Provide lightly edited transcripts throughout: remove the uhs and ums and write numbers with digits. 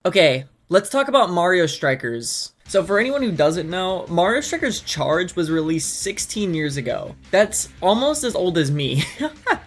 Okay, let's talk about Mario Strikers. So for anyone who doesn't know, Mario Strikers Charge was released 16 years ago. That's almost as old as me.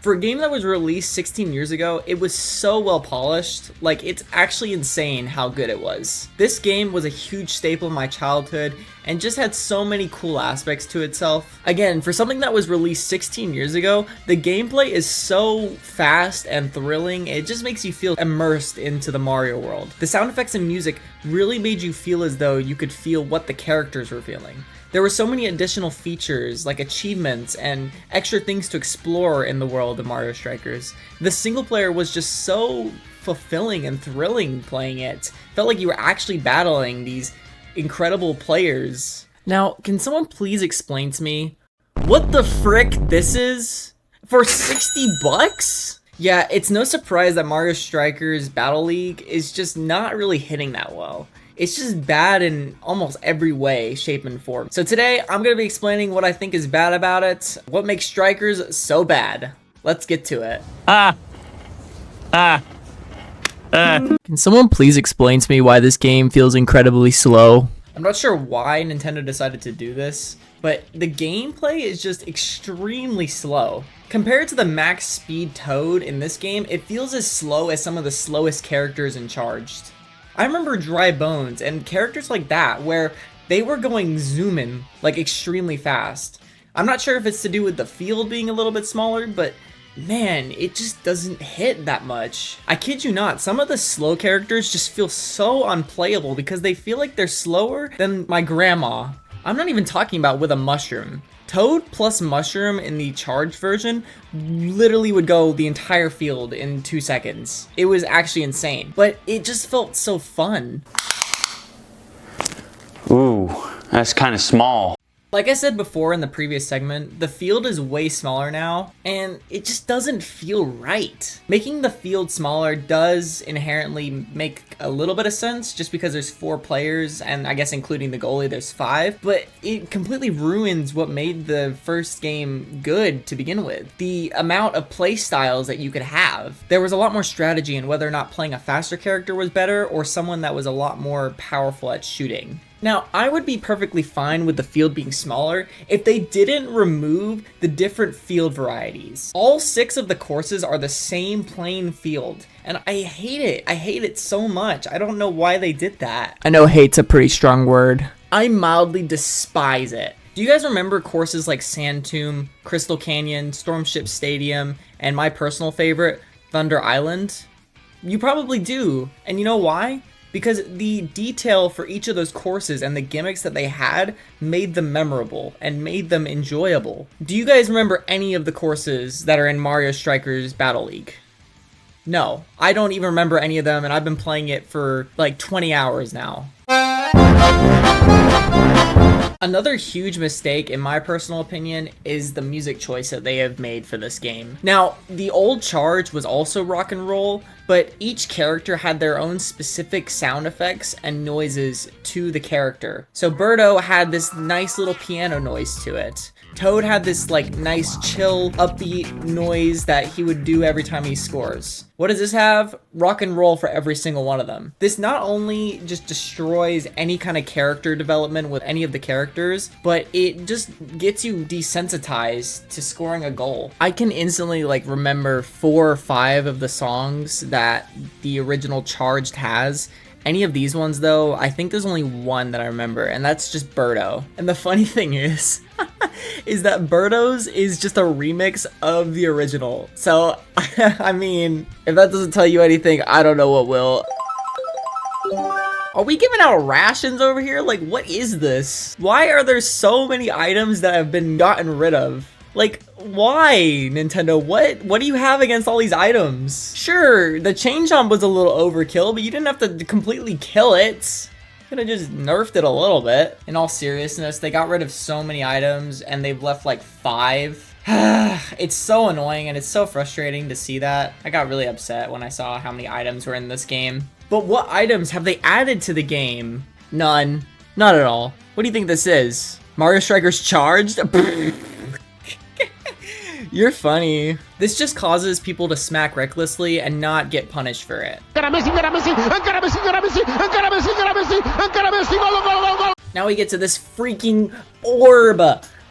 For a game that was released 16 years ago, it was so well polished, like it's actually insane how good it was. This game was a huge staple of my childhood and just had so many cool aspects to itself. Again, for something that was released 16 years ago, the gameplay is so fast and thrilling, it just makes you feel immersed into the Mario world. The sound effects and music really made you feel as though you could feel what the characters were feeling. There were so many additional features, like achievements and extra things to explore in the world of Mario Strikers. The single player was just so fulfilling and thrilling playing it. Felt like you were actually battling these incredible players. Now, can someone please explain to me what the frick this is? For 60 bucks? Yeah, it's no surprise that Mario Strikers Battle League is just not really hitting that well. It's just bad in almost every way, shape, and form. So today, I'm going to be explaining what I think is bad about it, what makes Strikers so bad. Let's get to it. Can someone please explain to me why this game feels incredibly slow? I'm not sure why Nintendo decided to do this, but the gameplay is just extremely slow. Compared to the max speed Toad in this game, it feels as slow as some of the slowest characters in Charged. I remember Dry Bones and characters like that where they were going zooming like extremely fast. I'm not sure if it's to do with the field being a little bit smaller, but man, it just doesn't hit that much. I kid you not, some of the slow characters just feel so unplayable because they feel like they're slower than my grandma. I'm not even talking about with a mushroom. Toad plus mushroom in the charged version literally would go the entire field in 2 seconds. It was actually insane, but it just felt so fun. Ooh, that's kind of small. Like I said before in the previous segment, the field is way smaller now, and it just doesn't feel right. Making the field smaller does inherently make a little bit of sense, just because there's 4 players, and I guess including the goalie, there's 5, but it completely ruins what made the first game good to begin with. The amount of play styles that you could have. There was a lot more strategy in whether or not playing a faster character was better, or someone that was a lot more powerful at shooting. Now, I would be perfectly fine with the field being smaller if they didn't remove the different field varieties. All 6 of the courses are the same plain field, and I hate it. I hate it so much. I don't know why they did that. I know hate's a pretty strong word. I mildly despise it. Do you guys remember courses like Sand Tomb, Crystal Canyon, Stormship Stadium, and my personal favorite, Thunder Island? You probably do, and you know why? Because the detail for each of those courses and the gimmicks that they had made them memorable and made them enjoyable. Do you guys remember any of the courses that are in Mario Strikers Battle League? No, I don't even remember any of them, and I've been playing it for like 20 hours now. Another huge mistake, in my personal opinion, is the music choice that they have made for this game. Now, the old Charge was also rock and roll, but each character had their own specific sound effects and noises to the character. So Birdo had this nice little piano noise to it. Toad had this like nice chill upbeat noise that he would do every time he scores. What does this have? Rock and roll for every single one of them. This not only just destroys any kind of character development with any of the characters, but it just gets you desensitized to scoring a goal. I can instantly like remember 4 or 5 of the songs that the original Charged has. Any of these ones though, I think there's only one that I remember, and that's just Birdo. And the funny thing is, is that Birdo's is just a remix of the original. So, I mean, if that doesn't tell you anything, I don't know what will. Are we giving out rations over here? Like, what is this? Why are there so many items that have been gotten rid of? Like, why, Nintendo? What do you have against all these items? Sure, the chain jump was a little overkill, but you didn't have to completely kill it. Could have just nerfed it a little bit. In all seriousness, they got rid of so many items, and they've left like 5. It's so annoying, and it's so frustrating to see that. I got really upset when I saw how many items were in this game. But what items have they added to the game? None. Not at all. What do you think this is? Mario Strikers Charged? You're funny. This just causes people to smack recklessly and not get punished for it. Now we get to this freaking orb.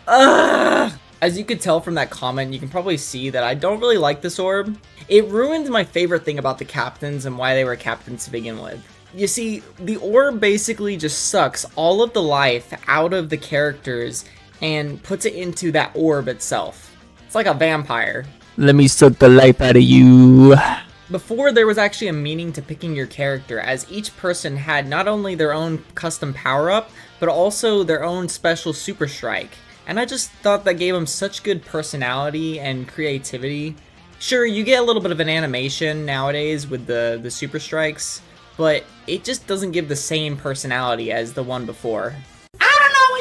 Ugh. As you could tell from that comment, you can probably see that I don't really like this orb. It ruins my favorite thing about the captains and why they were captains to begin with. You see, the orb basically just sucks all of the life out of the characters and puts it into that orb itself. It's like a vampire. Let me suck the life out of you. Before, there was actually a meaning to picking your character, as each person had not only their own custom power-up, but also their own special super strike. And I just thought that gave them such good personality and creativity. Sure, you get a little bit of an animation nowadays with the super strikes, but it just doesn't give the same personality as the one before. I don't know,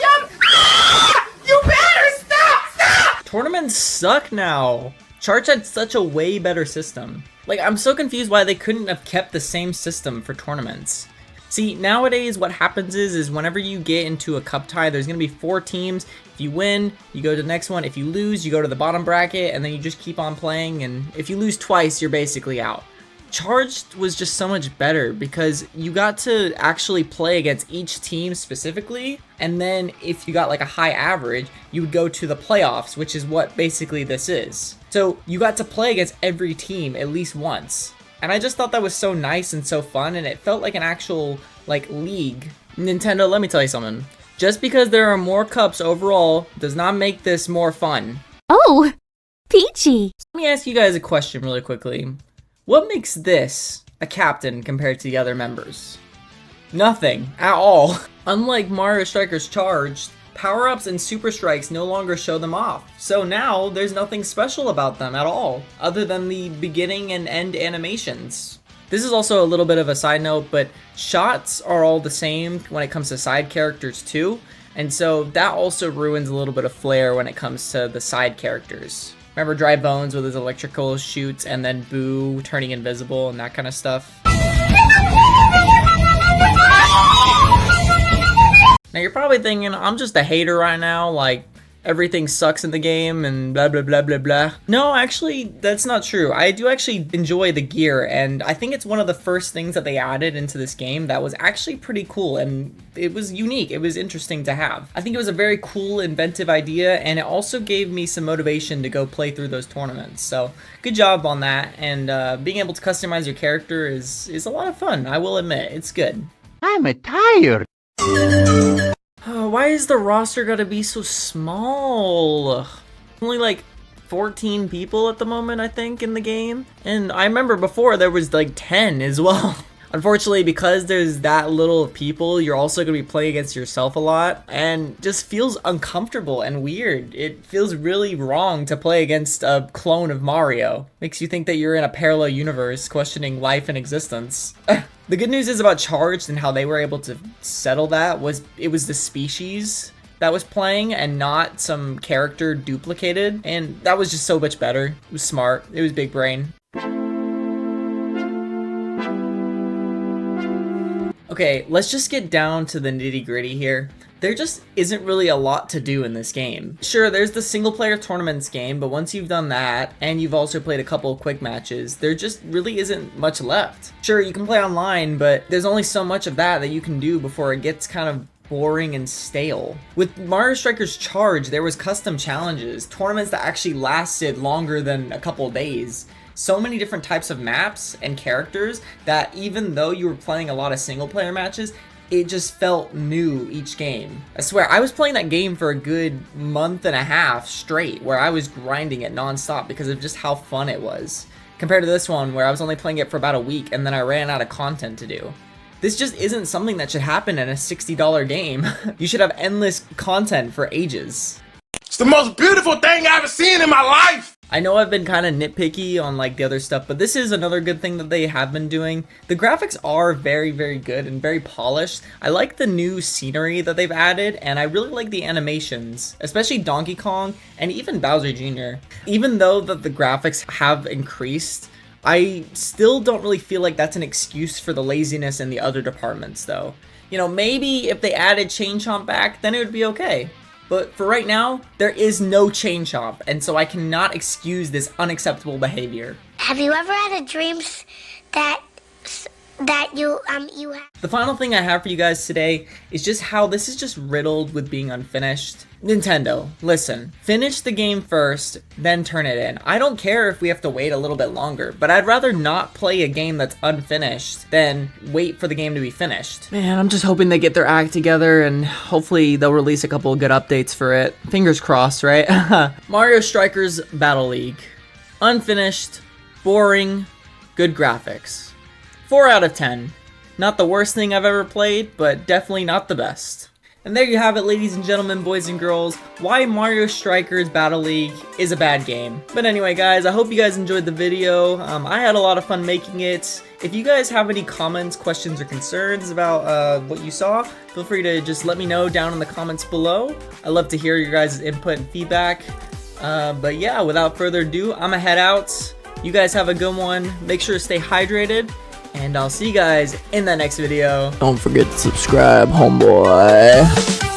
you better stop! Tournaments suck now. Charge had such a way better system. Like, I'm so confused why they couldn't have kept the same system for tournaments. See, nowadays what happens is whenever you get into a cup tie, there's going to be 4 teams. If you win, you go to the next one. If you lose, you go to the bottom bracket, and then you just keep on playing, and if you lose twice, you're basically out. Charged was just so much better because you got to actually play against each team specifically, and then if you got like a high average, you would go to the playoffs, which is what basically this is. So you got to play against every team at least once. And I just thought that was so nice and so fun, and it felt like an actual, like, league. Nintendo, let me tell you something. Just because there are more cups overall does not make this more fun. Oh, peachy. Let me ask you guys a question really quickly. What makes this a captain compared to the other members? Nothing at all. Unlike Mario Strikers Charged, power-ups and super strikes no longer show them off. So now there's nothing special about them at all, other than the beginning and end animations. This is also a little bit of a side note, but shots are all the same when it comes to side characters too, and so that also ruins a little bit of flair when it comes to the side characters. Remember Dry Bones with his electrical shoots and then Boo turning invisible and that kind of stuff? Now you're probably thinking, I'm just a hater right now, like everything sucks in the game and blah blah blah blah blah. No, actually, that's not true. I do actually enjoy the gear, and I think it's one of the first things that they added into this game that was actually pretty cool, and it was unique. It was interesting to have. I think it was a very cool, inventive idea, and it also gave me some motivation to go play through those tournaments. So good job on that, and being able to customize your character is a lot of fun, I will admit. It's good. I'm tired. Why is the roster gotta be so small? Only like 14 people at the moment, I think, in the game. And I remember before there was like 10 as well. Unfortunately, because there's that little people, you're also going to be playing against yourself a lot, and just feels uncomfortable and weird. It feels really wrong to play against a clone of Mario. Makes you think that you're in a parallel universe, questioning life and existence. The good news is about Charged and how they were able to settle that was it was the species that was playing and not some character duplicated, and that was just so much better. It was smart. It was big brain. Okay, let's just get down to the nitty-gritty here. There just isn't really a lot to do in this game. Sure, there's the single-player tournaments game, but once you've done that, and you've also played a couple of quick matches, there just really isn't much left. Sure, you can play online, but there's only so much of that you can do before it gets kind of boring and stale. With Mario Strikers Charge, there was custom challenges, tournaments that actually lasted longer than a couple days. So many different types of maps and characters that even though you were playing a lot of single player matches, it just felt new each game. I swear, I was playing that game for a good month and a half straight, where I was grinding it non-stop because of just how fun it was. Compared to this one, where I was only playing it for about a week and then I ran out of content to do. This just isn't something that should happen in a $60 game. You should have endless content for ages. It's the most beautiful thing I've ever seen in my life! I know I've been kind of nitpicky on like the other stuff, but this is another good thing that they have been doing. The graphics are very, very good and very polished. I like the new scenery that they've added, and I really like the animations, especially Donkey Kong and even Bowser Jr. Even though that the graphics have increased, I still don't really feel like that's an excuse for the laziness in the other departments though. You know, maybe if they added Chain Chomp back, then it would be okay. But for right now, there is no chain chomp, and so I cannot excuse this unacceptable behavior. Have you ever had a dream that you had? The final thing I have for you guys today is just how this is just riddled with being unfinished. Nintendo, listen, finish the game first, then turn it in. I don't care if we have to wait a little bit longer, but I'd rather not play a game that's unfinished than wait for the game to be finished. Man, I'm just hoping they get their act together and hopefully they'll release a couple of good updates for it. Fingers crossed, right? Mario Strikers Battle League. Unfinished, boring, good graphics. 4 out of 10. Not the worst thing I've ever played, but definitely not the best. And there you have it, ladies and gentlemen, boys and girls, why Mario Strikers Battle League is a bad game. But anyway, guys, I hope you guys enjoyed the video. I had a lot of fun making it. If you guys have any comments, questions, or concerns about what you saw, feel free to just let me know down in the comments below. I love to hear your guys' input and feedback. But yeah, without further ado, I'm gonna head out. You guys have a good one. Make sure to stay hydrated. And I'll see you guys in the next video. Don't forget to subscribe, homeboy.